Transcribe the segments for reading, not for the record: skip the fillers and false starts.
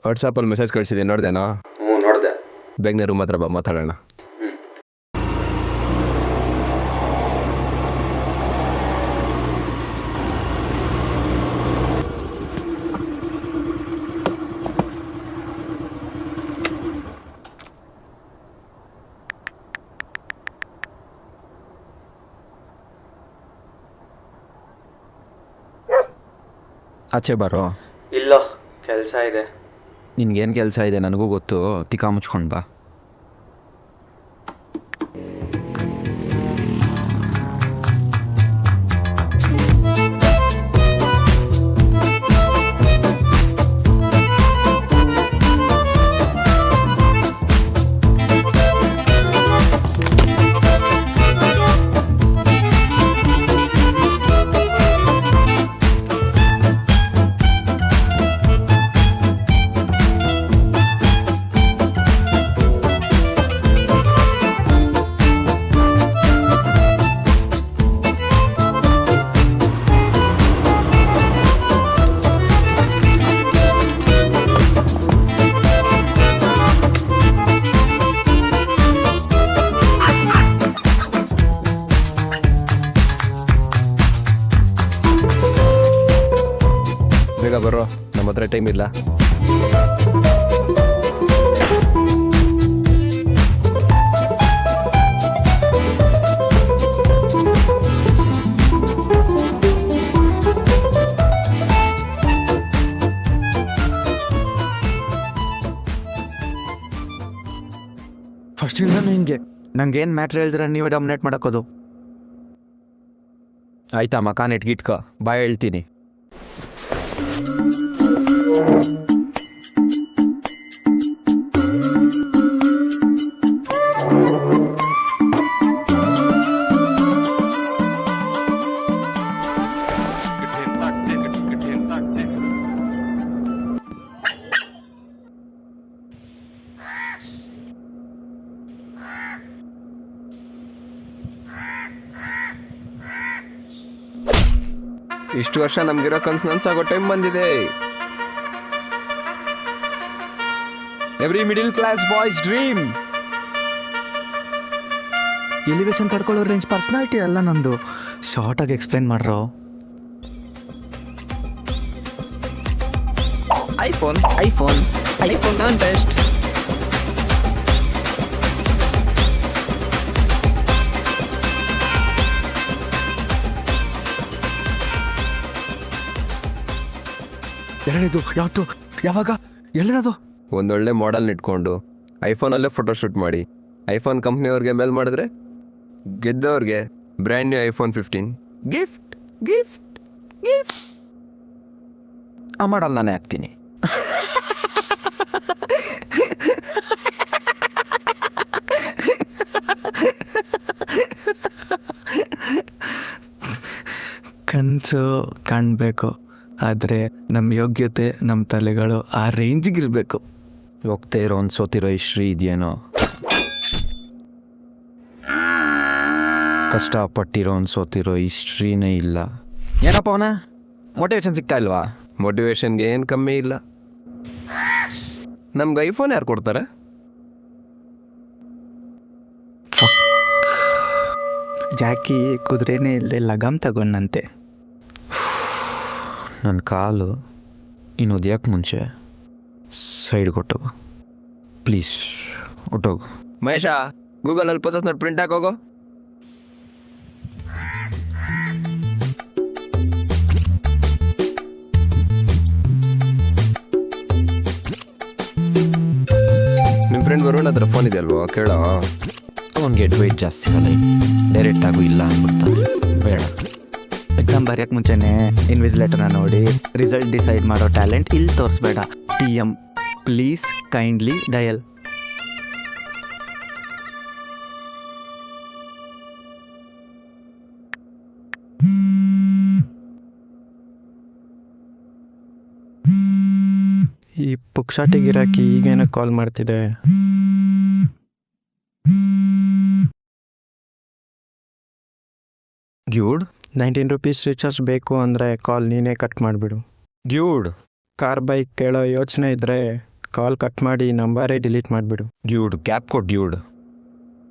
ವಾಟ್ಸಪ್ಪಲ್ಲಿ ಮೆಸೇಜ್ ಕಳಿಸಿದ್ದೀನಿ, ನೋಡ್ದೇನಾ? ಹ್ಞೂ ನೋಡಿದೆ. ಬೇಗನೆ ರೂಮ್ ಹತ್ರ ಬಾ, ಮಾತಾಡೋಣ. ಆಚೆ ಬರೋ. ಇಲ್ಲ, ಕೆಲಸ ಇದೆ. ನಿನ್ಗೇನು ಕೆಲಸ ಇದೆ ನನಗೂ ಗೊತ್ತು, ತಿಕ್ಕ ಮುಚ್ಕೊಂಡು ಬಾ. ಬೇಗ ಬರೋ, ನಮ್ಮ ಹತ್ರ ಟೈಮ್ ಇಲ್ಲ. ಫಸ್ಟಿಂದ ಹಿಂಗೆ ನಂಗೇನು ಮ್ಯಾಟ್ರ್ ಹೇಳಿದ್ರೆ ನೀವೇ ಡಾಮಿನೇಟ್ ಮಾಡೋಕ್ಕೋದು. ಆಯ್ತಾ ಮಕ ನೆಟ್ಗಿಟ್ಕ, ಬಾಯ್ ಹೇಳ್ತೀನಿ. ಇಷ್ಟು ವರ್ಷ ನಮ್ಗಿರೋ ಕನ್ಸು ನನ್ಸಾಗೋ ಟೈಮ್ ಬಂದಿದೆ. Every middle class boys dream. Elevation ತಡ್ಕೊಳ್ಳೋ ರೇಂಜ್ ಪರ್ಸನಾಲಿಟಿ ಅಲ್ಲ ನಂದು. ಶಾರ್ಟಾಗಿ ಎಕ್ಸ್ಪ್ಲೇನ್ ಮಾಡ್ರೋ. ಐಫೋನ್ ಐಫೋನ್ ಐಫೋನ್ ನಾನ್ ಬೆಸ್ಟ್. ಎರಡನೇದು ಯಾವತ್ತು, ಯಾವಾಗ, ಎಲ್ಲಿರೋದು? ಒಂದೊಳ್ಳೆ ಮಾಡೆಲ್ನ ಇಟ್ಕೊಂಡು ಐಫೋನಲ್ಲೇ ಫೋಟೋಶೂಟ್ ಮಾಡಿ ಐಫೋನ್ ಕಂಪ್ನಿಯವ್ರಿಗೆ ಮೇಲ್ ಮಾಡಿದ್ರೆ ಗೆದ್ದವ್ರಿಗೆ brand new iPhone 15 gift gift gift. ಆ ಮಾಡಲ್ ನಾನೇ ಹಾಕ್ತೀನಿ. ಕನಸು ಕಾಣಬೇಕು, ಆದರೆ ನಮ್ಮ ಯೋಗ್ಯತೆ ನಮ್ಮ ತಲೆಗಳು ಆ ರೇಂಜಿಗಿರಬೇಕು. ಹೋಗ್ತಾ ಇರೋ ಒಂದು ಸೋತಿರೋ ಹಿಸ್ಟ್ರಿ ಇದೆಯೇನೋ, ಕಷ್ಟಪಟ್ಟಿರೋ ಒಂದು ಸೋತಿರೋ ಹಿಸ್ಟ್ರಿನೇ ಇಲ್ಲ. ಏನಪ್ಪ ಅವನ ಮೋಟಿವೇಶನ್ ಸಿಗ್ತಾ ಇಲ್ವಾ? ಮೋಟಿವೇಶನ್ಗೆ ಏನು ಕಮ್ಮಿ ಇಲ್ಲ. ನಮ್ಗೆ ಐಫೋನ್ ಯಾರು ಕೊಡ್ತಾರೆ? ಜಾಕಿ ಕುದುರೆನೇ ಇಲ್ಲದೆ ಲಗಾಮ್ ತಗೊಂಡಂತೆ. ನನ್ನ ಕಾಲು ಇನ್ನು ಉದ್ಯಕ್ಕೆ ಮುಂಚೆ ಸೈಡ್ ಕೊಟ್ಟೋಗು ಪ್ಲೀಸ್, ಹೊಟ್ಟೋಗು. ಮಹೇಶ, ಗೂಗಲಲ್ಲಿ ಪೋಸಸ್ ನೋಡಿ ಪ್ರಿಂಟ್ ಹಾಕೋಗೋ. ನಿಮ್ಮ ಫ್ರೆಂಡ್ ವರುಣ್ ಹತ್ರ ಫೋನ್ ಇದೆ ಅಲ್ವಾ, ಕೇಳೋ. ಅವ್ನಿಗೆ ವೆಯ್ಟ್ ಜಾಸ್ತಿ ಅಲ್ಲ, ಡೈರೆಕ್ಟಾಗೂ ಇಲ್ಲ ಅಂದ್ಬಿಡ್ತಾನೆ. ಬೇಡ, ಎಕ್ಸಾಮ್ ಬರೆಯೋಕ್ಕೆ ಮುಂಚೆನೇ ಇನ್ವಿಜಿಲೇಟರ್ನ ನೋಡಿ ರಿಸಲ್ಟ್ ಡಿಸೈಡ್ ಮಾಡೋ ಟ್ಯಾಲೆಂಟ್ ಇಲ್ಲಿ ತೋರಿಸ್ಬೇಡ. TM please kindly dial. ಈ ಪುಕ್ಸಾಟಿಗಿರಾಕಿ ಈಗೇನೋ ಕಾಲ್ ಮಾಡ್ತಿದೆ. ಡ್ಯೂಡ್, 19 ರೂಪೀಸ್ ರೀಚಾರ್ಜ್ ಬೇಕು ಅಂದರೆ ಕಾಲ್ ನೀನೇ ಕಟ್ ಮಾಡಿಬಿಡು. ಡ್ಯೂಡ್, ಕಾರ್ ಬೈಕ್ ಕೇಳೋ ಯೋಚನೆ ಇದ್ದರೆ ಕಾಲ್ ಕಟ್ ಮಾಡಿ ನಂಬರೇ ಡಿಲೀಟ್ ಮಾಡಿಬಿಡು. ಡ್ಯೂಡ್ ಗ್ಯಾಪ್ ಕೊಡು ಡ್ಯೂಡ್.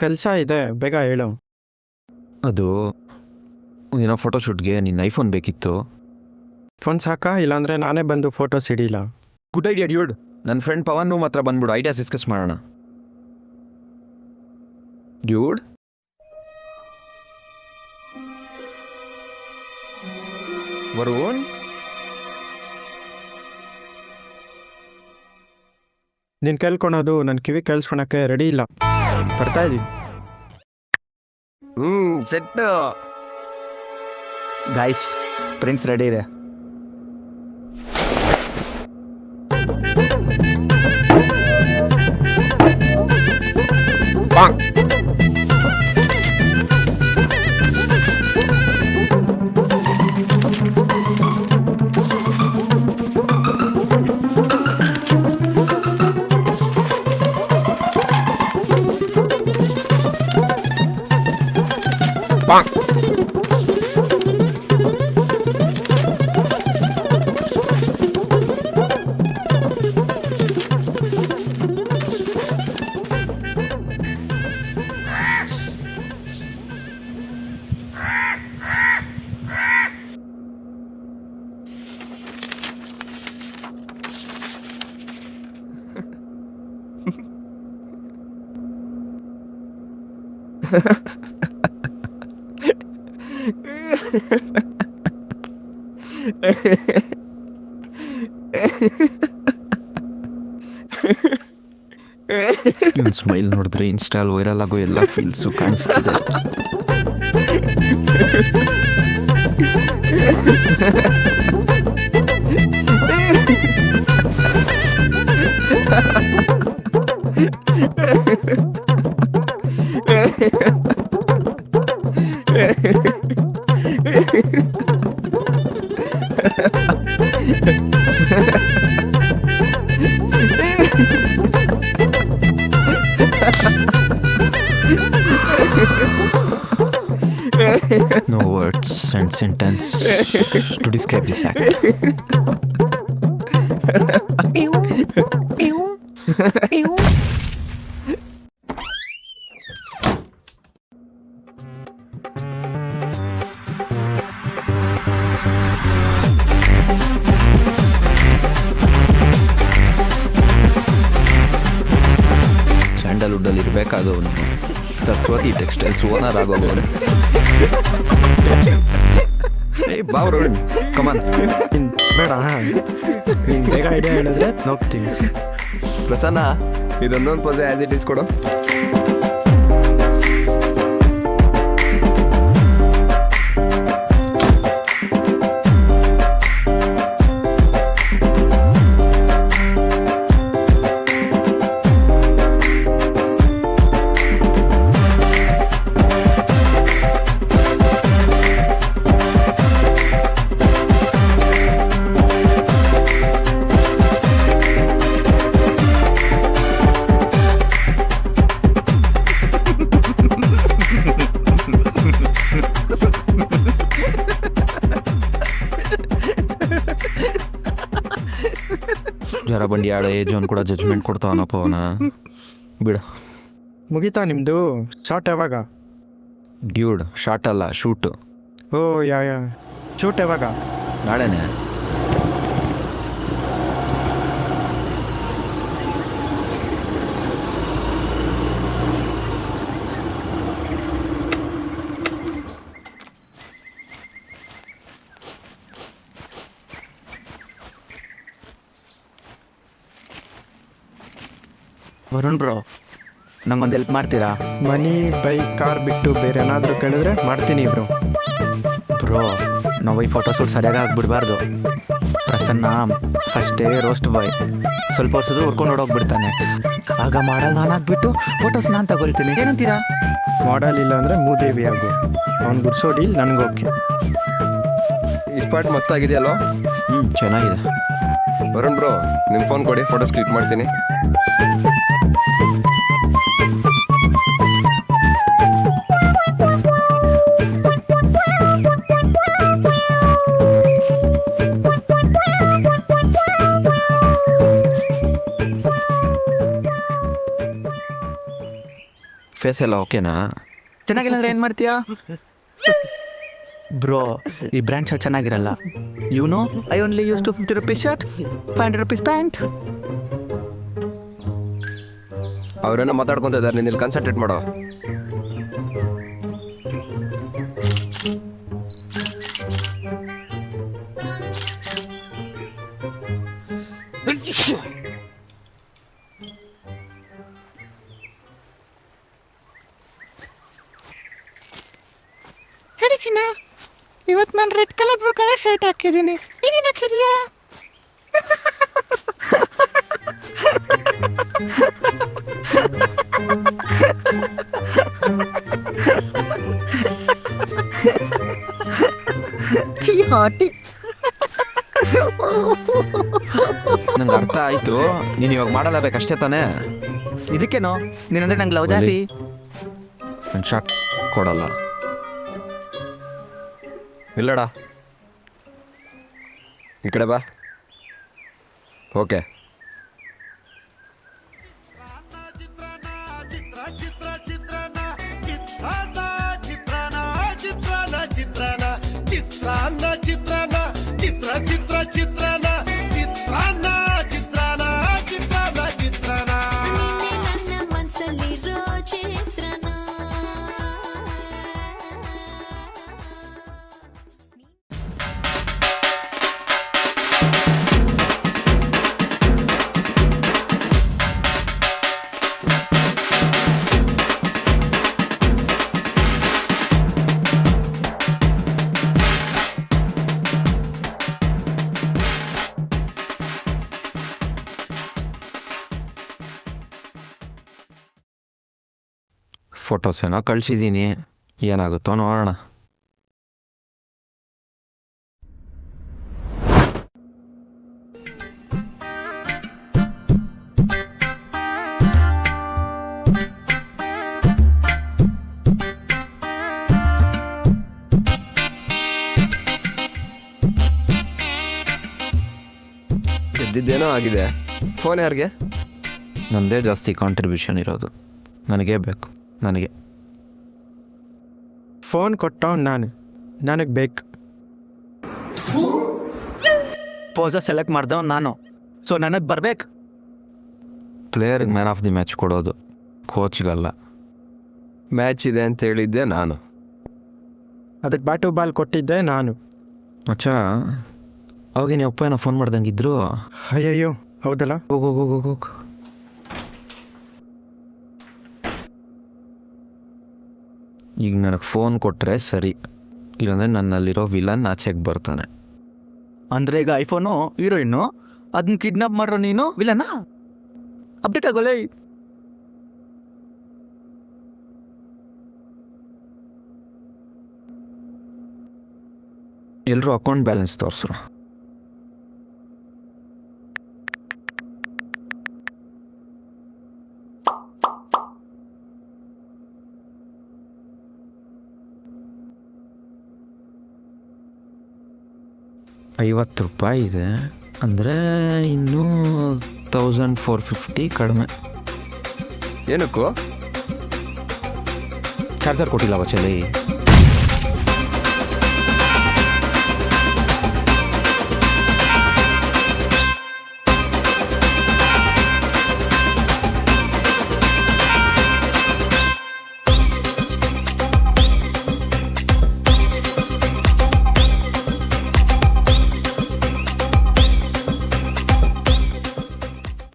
ಕೆಲಸ ಇದೆ, ಬೇಗ ಹೇಳು. ಅದು ಏನೋ ಫೋಟೋಶೂಟ್ಗೆ ನಿನ್ನ ಐಫೋನ್ ಬೇಕಿತ್ತು. ಫೋನ್ ಸಾಕಾ, ಇಲ್ಲಾಂದರೆ ನಾನೇ ಬಂದು ಫೋಟೋಸ್ ಹಿಡಿಲ್ಲ. Good idea dude. ನನ್ನ ಫ್ರೆಂಡ್ ಪವನ್ ಮಾತ್ರ ಬಂದ್ಬಿಡು, ಐಡಿಯಾಸ್ ಡಿಸ್ಕಸ್ ಮಾಡೋಣ. ಡ್ಯೂಡ್ ವರುಣ್, ನೀನು ಕೇಳ್ಕೊಳೋದು ನನ್ನ ಕಿವಿ ಕೇಳಿಸ್ಕೊಳಕ್ಕೆ ರೆಡಿ ಇಲ್ಲ. ಬರ್ತಾ ಇದ್ದೀನಿ. ಸೆಟ್. ಗೈಸ್, ಪ್ರಿನ್ಸ್ ರೆಡಿ ಇದೆ. ಇವನ್ ಸ್ಮೈಲ್ ನೋಡಿದ್ರೆ ಇನ್ಸ್ಟಾಲ್ ವೈರಲ್ ಆಗೋ ಎಲ್ಲ ಫೀಲ್ಸು ಕಾಣಿಸ್ತಿದೆ. No words and sentence to describe this act. ಸ್ಯಾಂಡಲ್ವುಡ್ಡಲ್ಲಿ ಇರಬೇಕಾದವನು ಸರಸ್ವತಿ ಟೆಕ್ಸ್ಟೈಲ್ಸ್ ಓನರ್ ಆಗೋಗೋನು. ಬಾವ್ರು ಕಮಾನ್. ಬೇಡ, ನೀನು ಬೇಗ ಐಡಿಯಾ ಹೇಳಿದ್ರೆ ನೋಡ್ತೀನಿ. ಪ್ರಸನ್ನ, ಇದೊಂದೊಂದು ಪೊಸೆ ಆ್ಯಸ್ ಇಟ್ ಈಸ್ ಕೊಡು. ಜರ ಬಂಡಿ ಆಡೋ ಏಜ್ ಅವ್ನು ಕೂಡ ಜಜ್ಮೆಂಟ್ ಕೊಡ್ತಾವನಪ್ಪ ಅವನ. ಬಿಡ. ಮುಗೀತಾ ನಿಮ್ಮದು? ಶಾರ್ಟ್ ಯಾವಾಗ? ಡ್ಯೂಡ್, ಶಾರ್ಟ್ ಅಲ್ಲ, ಶೂಟು. ಓ ಯಾ ಶೂಟ್ ಯಾವಾಗ? ನಾಳೆನೆ. ವರುಣ್ ಬ್ರೋ, ನಂಗೊಂದು ಹೆಲ್ಪ್ ಮಾಡ್ತೀರಾ? ಮನಿ, ಬೈಕ್, ಕಾರ್ ಬಿಟ್ಟು ಬೇರೆ ಏನಾದರೂ ಕೇಳಿದ್ರೆ ಮಾಡ್ತೀನಿ ಬ್ರೋ. ಬ್ರೋ, ನಾವು ಈ ಫೋಟೋಶೂಟ್ ಸರಿಯಾಗಿ ಆಗ್ಬಿಡ್ಬಾರ್ದು. ಪ್ರಸನ್ನ ಫಸ್ಟೇ ರೋಸ್ಟ್ ಬಾಯ್, ಸ್ವಲ್ಪ ವರ್ಷದ್ದು ಹುರ್ಕೊಂಡು ಹೊಡೋಗ್ಬಿಡ್ತಾನೆ. ಆಗ ಮಾಡಲ್ ನಾನು ಹಾಕ್ಬಿಟ್ಟು ಫೋಟೋಸ್ ನಾನು ತಗೊಳ್ತೀನಿ. ಏನಂತೀರಾ? ಮಾಡಲ್ ಇಲ್ಲ ಅಂದರೆ ಮೂದೇವಿ ಆಗು. ಅವ್ನು ಗುಡ್ಸೋ ಡೀಲ್ ನನಗೆ ಓಕೆ. ಈ ಸ್ಪಾಟ್ ಮಸ್ತಾಗಿದೆಯಲ್ವ? ಚೆನ್ನಾಗಿದೆ. ವರುಣ್ ಬ್ರೋ, ನಿಮ್ಮ ಫೋನ್ ಕೊಡಿ, ಫೋಟೋಸ್ ಕ್ಲಿಕ್ ಮಾಡ್ತೀನಿ. ಫೇಸ್ ಎಲ್ಲ ಓಕೆನಾ? ಚೆನ್ನಾಗಿಲ್ಲ ಅಂದ್ರೆ ಏನು ಮಾಡ್ತೀಯಾ? ಬ್ರೋ, ಈ ಬ್ರ್ಯಾಂಡ್ ಶರ್ಟ್ ಚೆನ್ನಾಗಿರಲ್ಲ. No I only use to 50 rupees shirt, 500 rupees pant. ಅವರೇನೋ ಮಾತಾಡ್ಕೊತ ಇದ್ದಾರೆ, ನೀನು ಇಲ್ಲಿ ಕಾನ್ಸಂಟ್ರೇಟ್ ಮಾಡೋ. ಹೇಳಿ ಚಿನ್ನ, ಇವತ್ತು ನಾನು red colour blue colour shirt ಹಾಕಿದ್ದೀನಿ, ನೀನೇನು ಹಾಕಿದೀಯಾ? ನಂಗೆ ಅರ್ಥ ಆಯಿತು, ನೀನು ಇವಾಗ ಮಾಡಲೇಬೇಕಷ್ಟೇ ತಾನೇ. ಇದಕ್ಕೇನೋ ನೀನಂದ್ರೆ ನಂಗೆ ಲವ್ ಜಾಸ್ತಿ. ನನ್ನ ಶಾರ್ಟ್ ಕೊಡಲ್ಲ. ಇಲ್ಲಡ, ಈ ಕಡೆ ಬಾ. ಓಕೆ, ಫೋಟೋಸ್ ಏನೋ ಕಳಿಸಿದ್ದೀನಿ, ಏನಾಗುತ್ತೋ ನೋಡೋಣ. ಗೆದ್ದಿದ್ದೇನೋ ಆಗಿದೆ. ಫೋನ್ ಯಾರಿಗೆ? ನನ್ನದೇ ಜಾಸ್ತಿ ಕಾಂಟ್ರಿಬ್ಯೂಷನ್ ಇರೋದು, ನನಗೇ ಬೇಕು. ನನಗೆ ಫೋನ್ ಕೊಟ್ಟವ್ ನಾನು, ನನಗೆ ಬೇಕು. ಪೋಸ ಸೆಲೆಕ್ಟ್ ಮಾಡ್ದವ್ ನಾನು, ಸೊ ನನಗೆ ಬರ್ಬೇಕು. ಪ್ಲೇಯರ್ಗೆ ಮ್ಯಾನ್ ಆಫ್ ದಿ ಮ್ಯಾಚ್ ಕೊಡೋದು, ಕೋಚ್ಗಲ್ಲ. ಮ್ಯಾಚ್ ಇದೆ ಅಂತ ಹೇಳಿದ್ದೆ ನಾನು. ಅದಕ್ಕೆ ಬ್ಯಾಟು ಬಾಲ್ ಕೊಟ್ಟಿದ್ದೆ ನಾನು. ಮಚ್ಚ, ಅವಾಗ ನೀವು ಅಪ್ಪ ಏನೋ ಫೋನ್ ಮಾಡ್ದಂಗಿದ್ರು. ಅಯ್ಯಯ್ಯೋ, ಹೌದಲ್ಲ? ಹೋಗು. ಈಗ ನನಗೆ ಫೋನ್ ಕೊಟ್ಟರೆ ಸರಿ, ಇಲ್ಲಾಂದರೆ ನನ್ನಲ್ಲಿರೋ ವಿಲನ್ ಆಚೆಗೆ ಬರ್ತಾನೆ. ಅಂದರೆ ಈಗ ಐಫೋನು ಹೀರೋಯಿನ್ನು, ಅದನ್ನ ಕಿಡ್ನಾಪ್ ಮಾಡ್ರೋ ನೀನು ವಿಲನ? ಅಪ್ಡೇಟ್ ಆಗೋಲ್ಲ. ಎಲ್ಲರೂ ಅಕೌಂಟ್ ಬ್ಯಾಲೆನ್ಸ್ ತೋರಿಸ್ರು. ₹50 ಇದೆ ಅಂದರೆ ಇನ್ನೂ 1450 ಕಡಿಮೆ. ಏನಕ್ಕೂ ಚಾರ್ಜರ್ ಕೊಟ್ಟಿಲ್ಲ ವಚಲಿ.